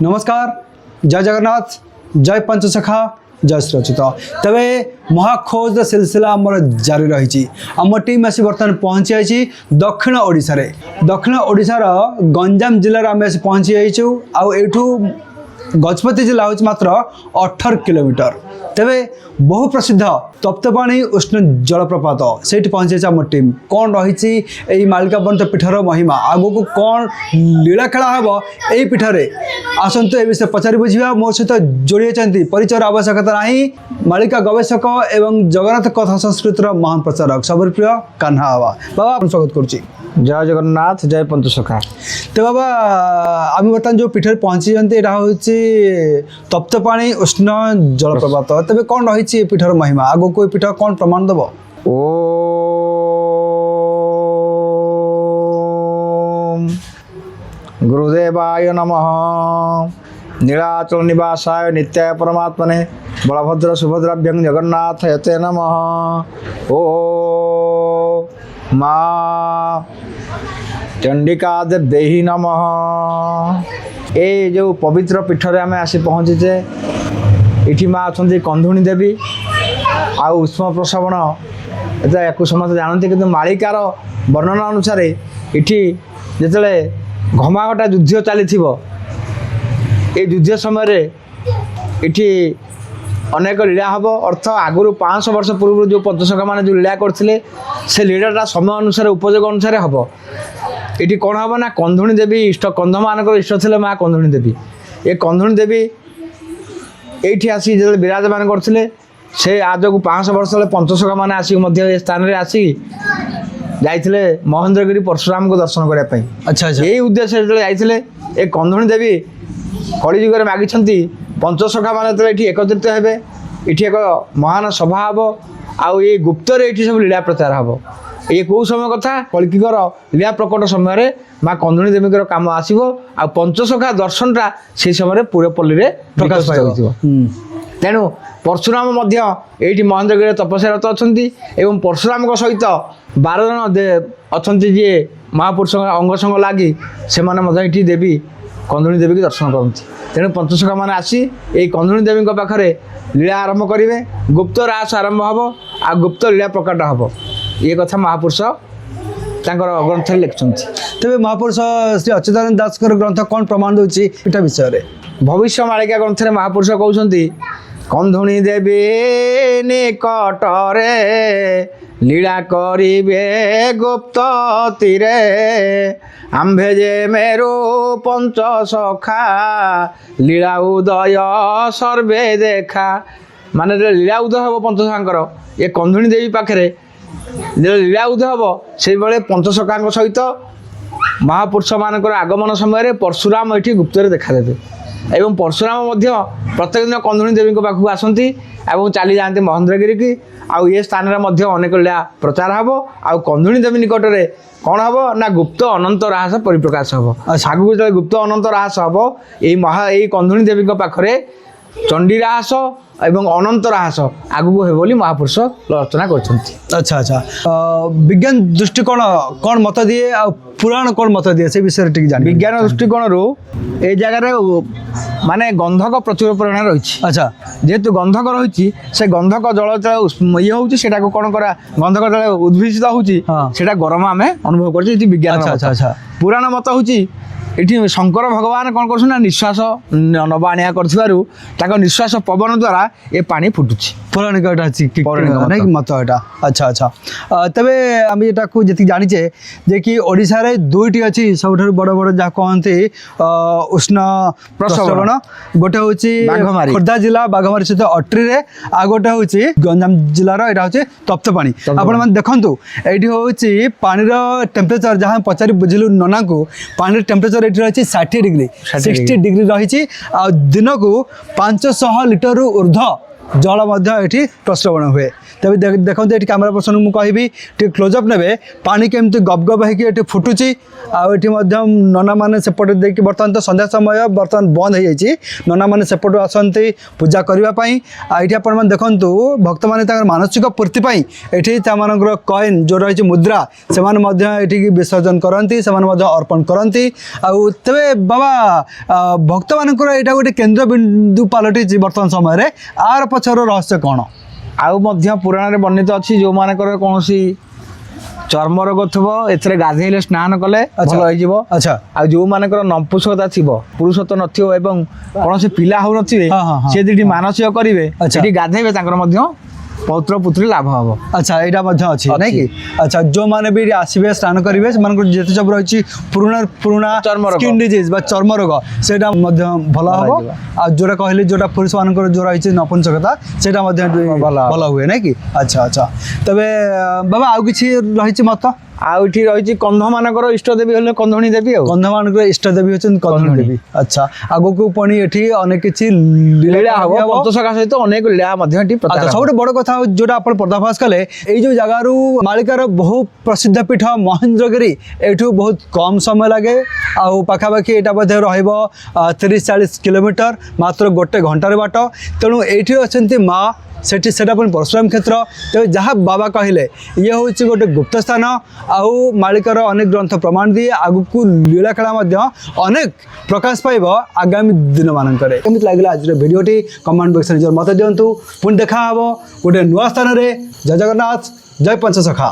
नमस्कार जय जगन्नाथ जय पंचसखा जय श्रीअच्युत तेरे महाखोज सिलसिला आमर जारी रही आम टीम आसी बर्तमान पहुँची जाइए दक्षिण ओडिशार गंजाम जिले में आम आसी पहुँची जाइछू आठू गजपति जिला हूँ मात्र 18 किलोमीटर तेरे बहु प्रसिद्ध तप्तपाणी उष्ण जलप्रपात से पहुँचे आम टीम कौन रही मालिका बंत पीठर महिमा आगो को कौन लीला खेला हम यही पीठरे आसतु ए विषय पचारि बुझा मो सहित जोड़ी परिचय आवश्यकता ना मालिका गवेषक एवं जगन्नाथ कथा संस्कृतिर महान प्रचारक सबरी प्रिय कान्हा बाबा बाबा आप स्वागत करुच्ची जय जगन्नाथ जय पंचसखा। तो बाबा आम बर्तमान जो पीठ पहुँची हूँ तप्तपाणी उष्ण जलप्रपात तेज कौन रही पीठर महिमा आगो को पीठ कौन प्रमाण दब ओम गुरुदेवाय नमः नीलाचल निवासाय नित्याय परमात्मने बलभद्र सुभद्राभ्यं जगन्नाथ यते नमः ओ माँ चंडिका देवी नमः। ए जो पवित्र पीठर आम आसी पहुँचीचे इठी माँ अच्छा कंधुणी देवी आ उष्म प्रसवण या समस्त जानते कि मालिकार वर्णना अनुसार इठी जिते घमाघटा युद्ध चली ये युद्ध समय इठी अनेक लीला हम अर्थ आगुरी 500 वर्ष पूर्व जो पंचसखा मैंने जो लीला करते से लीलाटा समय अनुसार उपयोग अनुसार हम ये कौन हम ना कंधुणी देवी इष्ट कंध मान इष्ट थे माँ कंधुणी देवी ये कंधुणी देवी ये आसी जो विराजमान करते से आज को 500 वर्ष तले पंचसखा मैंने आसिक स्थान में आसी जाइए महेंद्रगिरी परशुराम को दर्शन करने। अच्छा अच्छा यही उद्देश्य जो जाइए ये कंधुणी देवी कलिजुग मागी पंचसखा मैंने ये एकत्रित हे ये एक महान सभा हम आउ ये गुप्तर ये सब लीला प्रचार हम ये कौ समय कथा कल्किकर लीला प्रकट समय माँ कंधुणी देवी काम आसो आ पंचसखा दर्शनटा से समय पूरेपल्ली में प्रकाश पाई तेणु परशुराम ये महेंद्रगिरी तपस्यारत अच्छा और परशुराम सहित 12 जन अच्छा जी महापुरुष अंग संग लगी से देवी कंधुणी देवी की दर्शन करती तेणु पंचसखा मैंने आसी ये कंधुणी देवी पाखे लीला आरंभ करेंगे गुप्त रास आरंभ हम आ गुप्त लीला प्रकट हम ये कथा महापुरुष ग्रंथ लिखुं। तेरे महापुरुष श्री अच्युतानंद दास ग्रंथ कौन प्रमाण दूसरी पीठ विषय भविष्य मालिका ग्रंथ में महापुरुष कहते कंधुणी देवी निकटरे लीला करिबे गुप्त तीरे आम्भे जे मेरु पंचसखा लीला उदय सर्वे देखा माने लीला उदय हम पंचसखांकर ये कंधुणी देवी पाखे लीला उदय हम से पंचसखा सहित महापुरुष मान आगमन समय परशुराम ये गुप्तर देखादेवे एवं परशुराम प्रत्येक दिन कंधुणी देवी पाखक आसती और चली जाती महेंद्रगिरी की आउ ये स्थान में अनेक लीला प्रचार हम आउ कंधुणी देवी निकट में कौन हम ना गुप्त अनंत राहस परिप्रकाश हम आगू जो गुप्त अनंत राहस हम ये कंधुणी देवी पाखे चंडी राहस एवं अनंत राहस आगू हे बोली महापुरुष रचना कर। अच्छा अच्छा विज्ञान दृष्टिकोण कौन मत दिए आ पुराण कौन मत दिए से विषय टी जान विज्ञान दृष्टिकोण ये जगार माने गंधक प्रचुर परिमाण रही। अच्छा जेहेतु गंधक रही से गंधक जल ये हूँ से कौन करा गंधक जल उद्भिषित होता गरम आम अनुभव कर विज्ञान। अच्छा अच्छा पुराण मत हूँ ये शंकर भगवान कौन कर निश्वास नवा आनिया कर निश्वास पवन द्वारा ये पानी फुटुची पौराणिक मत यहाँ। अच्छा अच्छा तेरे आम ये जी जानीचे जे कि ओडिशा रे दुईटी अच्छी सब बड़ बड़ जहाँ कहते उष्ण प्रसवण गोटे हूँ खोर्धा जिला बाघमारी सहित अट्री आ गोटे हूँ गंजाम जिलार यहाँ हूँ तप्तपाणी आपण मैंने देखु ये हूँ पानीर टेम्परेचर जहाँ पचारि बुझिलु नना को पानी टेम्परेचर ये रही 60 डिग्री 60 डिग्री रही दिन को 500 लिटर ऊर्ध्व जल ये प्रस्रवण हुए ତେବେ ଦେଖନ୍ତୁ ଏଠି କ୍ୟାମେରା ପର୍ସନକୁ ମୁଁ କହିବି ଟିକେ କ୍ଲୋଜଅପ୍ ନେବେ ପାଣି କେମିତି ଗବ ଗବ ହେଇକି ଏଠି ଫୁଟୁଛି ଆଉ ଏଠି ମଧ୍ୟ ନନାମାନେ ସେପଟେ ଦେଇକି ବର୍ତ୍ତମାନ ତ ସନ୍ଧ୍ୟା ସମୟ ବର୍ତ୍ତମାନ ବନ୍ଦ ହେଇଯାଇଛି ନନାମାନେ ସେପଟୁ ଆସନ୍ତି ପୂଜା କରିବା ପାଇଁ ଆଉ ଏଠି ଆପଣମାନେ ଦେଖନ୍ତୁ ଭକ୍ତମାନେ ତାଙ୍କର ମାନସିକ ପୂର୍ତ୍ତି ପାଇଁ ଏଠି ସେମାନଙ୍କର କଏନ୍ ଯେଉଁ ରହିଛି ମୁଦ୍ରା ସେମାନେ ମଧ୍ୟ ଏଠିକି ବିସର୍ଜନ କରନ୍ତି ସେମାନେ ମଧ୍ୟ ଅର୍ପଣ କରନ୍ତି ଆଉ ତେବେ ବାବା ଭକ୍ତମାନଙ୍କର ଏଇଟା ଗୋଟେ କେନ୍ଦ୍ରବିନ୍ଦୁ ପାଲଟିଛି ବର୍ତ୍ତମାନ ସମୟରେ ଆର ପଛର ରହସ୍ୟ କ'ଣ? ଆଉ ମଧ୍ୟ ପୁରାଣରେ ବର୍ଣ୍ଣିତ ଅଛି ଯେଉଁମାନଙ୍କର କୌଣସି ଚର୍ମ ରୋଗ ଥିବ ଏଥିରେ ଗାଧେଇଲେ ସ୍ନାନ କଲେ ଭଲ ହେଇଯିବ। ଆଚ୍ଛା ଆଉ ଯେଉଁମାନଙ୍କର ନପୁଂସକତା ଥିବ ପୁରୁଷତ୍ୱ ନଥିବ ଏବଂ କୌଣସି ପିଲା ହଉନଥିବେ ସେ ଯଦି ମାନସିକ କରିବେ ସେଠି ଗାଧେଇବେ ତାଙ୍କର ମଧ୍ୟ ପୌତ୍ର ପୁତ୍ରୀ ଲାଭ ହବ। ଆଚ୍ଛା ଏଇଟା ମଧ୍ୟ ଅଛି ନାଇଁ କି? ଆଚ୍ଛା ଯେଉଁମାନେ ବି ଆସିବେ ସ୍ନାନ କରିବେ ସେମାନଙ୍କର ଯେତେ ସବୁ ରହିଛି ପୁରୁଣା ସ୍କିନ୍ ଡିଜିଜ୍ ବା ଚର୍ମ ରୋଗ ସେଇଟା ମଧ୍ୟ ଭଲ ହବ ଆଉ ଯେଉଁଟା କହିଲି ଯେଉଁଟା ପୁରୁଷମାନଙ୍କର ଯେଉଁ ରହିଛି ନପୁଂସକତା ସେଇଟା ମଧ୍ୟ ଭଲ ହୁଏ ନାଇଁ କି? ଆଚ୍ଛା ଆଚ୍ଛା ତେବେ ବାବା ଆଉ କିଛି ରହିଛି ମତ? ଆଉ ଏଠି ରହିଛି କନ୍ଧମାନଙ୍କର ଇଷ୍ଟ ଦେବୀ ହେଲେ କନ୍ଧଣୀ ଦେବୀ ଆଉ କନ୍ଧମାନଙ୍କର ଇଷ୍ଟ ଦେବୀ ହେଉଛନ୍ତି କନ୍ଧଣୀ ଦେବୀ। ଆଚ୍ଛା ଆଗକୁ ପୁଣି ଏଠି ଅନେକ କିଛି ଲୀଳା ହବ ପଞ୍ଚସଖା ସହିତ ଅନେକ ଲୀଳା ମଧ୍ୟ ଏଠି ସବୁଠୁ ବଡ଼ କଥା ହେଉଛି ଯେଉଁଟା ଆପଣ ପର୍ଦ୍ଦାଫାଶ କଲେ ଏଇ ଯେଉଁ ଜାଗାରୁ ମାଳିକାର ବହୁ ପ୍ରସିଦ୍ଧ ପୀଠ ମହେନ୍ଦ୍ରଗିରି ଏଠୁ ବହୁତ କମ୍ ସମୟ ଲାଗେ ଆଉ ପାଖାପାଖି ଏଇଟା ମଧ୍ୟ ରହିବ 30-40 କିଲୋମିଟର ମାତ୍ର ଗୋଟେ ଘଣ୍ଟାର ବାଟ ତେଣୁ ଏଇଠି ଅଛନ୍ତି ମା ସେଠି ସେଟା ପୁଣି ପରଶୁରାମ କ୍ଷେତ୍ର ତେବେ ଯାହା ବାବା କହିଲେ ଇଏ ହେଉଛି ଗୋଟେ ଗୁପ୍ତ ସ୍ଥାନ ଆଉ ମାଳିକାର ଅନେକ ଗ୍ରନ୍ଥ ପ୍ରମାଣ ଦିଏ ଆଗକୁ ଲୀଳାଖେଳା ମଧ୍ୟ ଅନେକ ପ୍ରକାଶ ପାଇବ ଆଗାମୀ ଦିନମାନଙ୍କରେ। କେମିତି ଲାଗିଲା ଆଜିର ଭିଡ଼ିଓଟି କମେଣ୍ଟ ବକ୍ସରେ ନିଜର ମତ ଦିଅନ୍ତୁ ପୁଣି ଦେଖା ହେବ ଗୋଟେ ନୂଆ ସ୍ଥାନରେ। ଜୟ ଜଗନ୍ନାଥ ଜୟ ପଞ୍ଚସଖା।